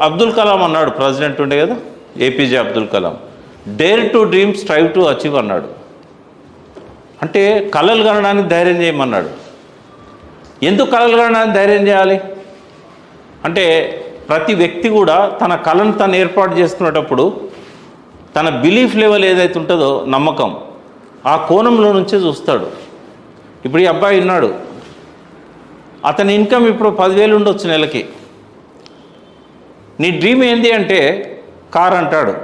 అబ్దుల్ కలాం అన్నాడు, ప్రెసిడెంట్ ఉండే కదా APJ Abdul Kalam, dare to dream, strive to achieve అన్నాడు. అంటే కలలు కనడానికి ధైర్యం చేయమన్నాడు. ఎందుకు కలలు కనడానికి ధైర్యం చేయాలి అంటే, ప్రతి వ్యక్తి కూడా తన కళను తను ఏర్పాటు చేసుకునేటప్పుడు తన బిలీఫ్ లెవెల్ ఏదైతే ఉంటుందో, నమ్మకం, ఆ కోణంలో నుంచే చూస్తాడు. ఇప్పుడు ఈ అబ్బాయి ఉన్నాడు, అతని ఇన్కమ్ ఇప్పుడు 10,000 ఉండొచ్చు నెలకి. నీ డ్రీమ్ ఏంటి అంటే కార్ అంటాడు.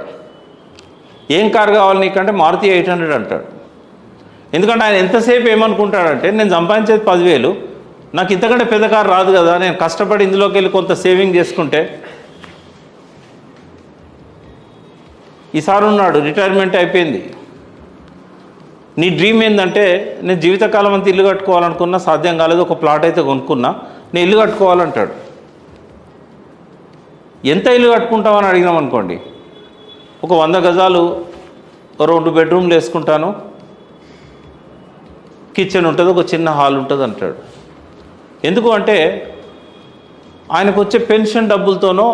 ఏం కార్ కావాలి నీకంటే మారుతి 800 అంటాడు. ఎందుకంటే ఆయన ఎంతసేపు ఏమనుకుంటాడంటే, నేను సంపాదించేది 10,000, నాకు ఇంతకంటే పెద్ద కారు రాదు కదా, నేను కష్టపడి ఇందులోకి వెళ్ళి కొంత సేవింగ్ చేసుకుంటే. ఈసారి ఉన్నాడు, రిటైర్మెంట్ అయిపోయింది. నీ డ్రీమ్ ఏంటంటే, నేను జీవితకాలం అంతా ఇల్లు కట్టుకోవాలనుకున్నా, సాధ్యం కాలేదు, ఒక ప్లాట్ అయితే కొనుక్కున్నా, నేను ఇల్లు కట్టుకోవాలంటాడు. ఎంత ఇల్లు కట్టుకుంటామని అడిగినాం అనుకోండి, ఒక 100 గజాలు 2 బెడ్రూమ్లు వేసుకుంటాను, కిచెన్ ఉంటుంది, ఒక చిన్న హాల్ ఉంటుంది అంటాడు. ఎందుకు అంటే, ఆయనకు వచ్చే పెన్షన్ డబ్బులతోనో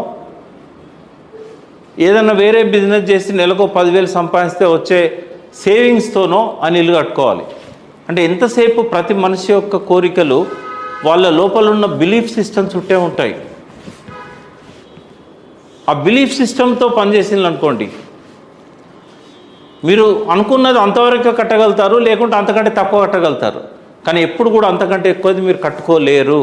ఏదైనా వేరే బిజినెస్ చేసి నెలకు 10,000 సంపాదిస్తే వచ్చే సేవింగ్స్తోనో ఆయన ఇల్లు కట్టుకోవాలి. అంటే ఎంతసేపు ప్రతి మనిషి యొక్క కోరికలు వాళ్ళ లోపల ఉన్న బిలీఫ్ సిస్టమ్ చుట్టే ఉంటాయి. ఆ బిలీఫ్ సిస్టమ్తో పనిచేసింది అనుకోండి, మీరు అనుకున్నది అంతవరకు కట్టగలుగుతారు, లేకుంటే అంతకంటే తక్కువ కట్టగలుగుతారు, కానీ ఎప్పుడు కూడా అంతకంటే ఎక్కువది మీరు కట్టుకోలేరు.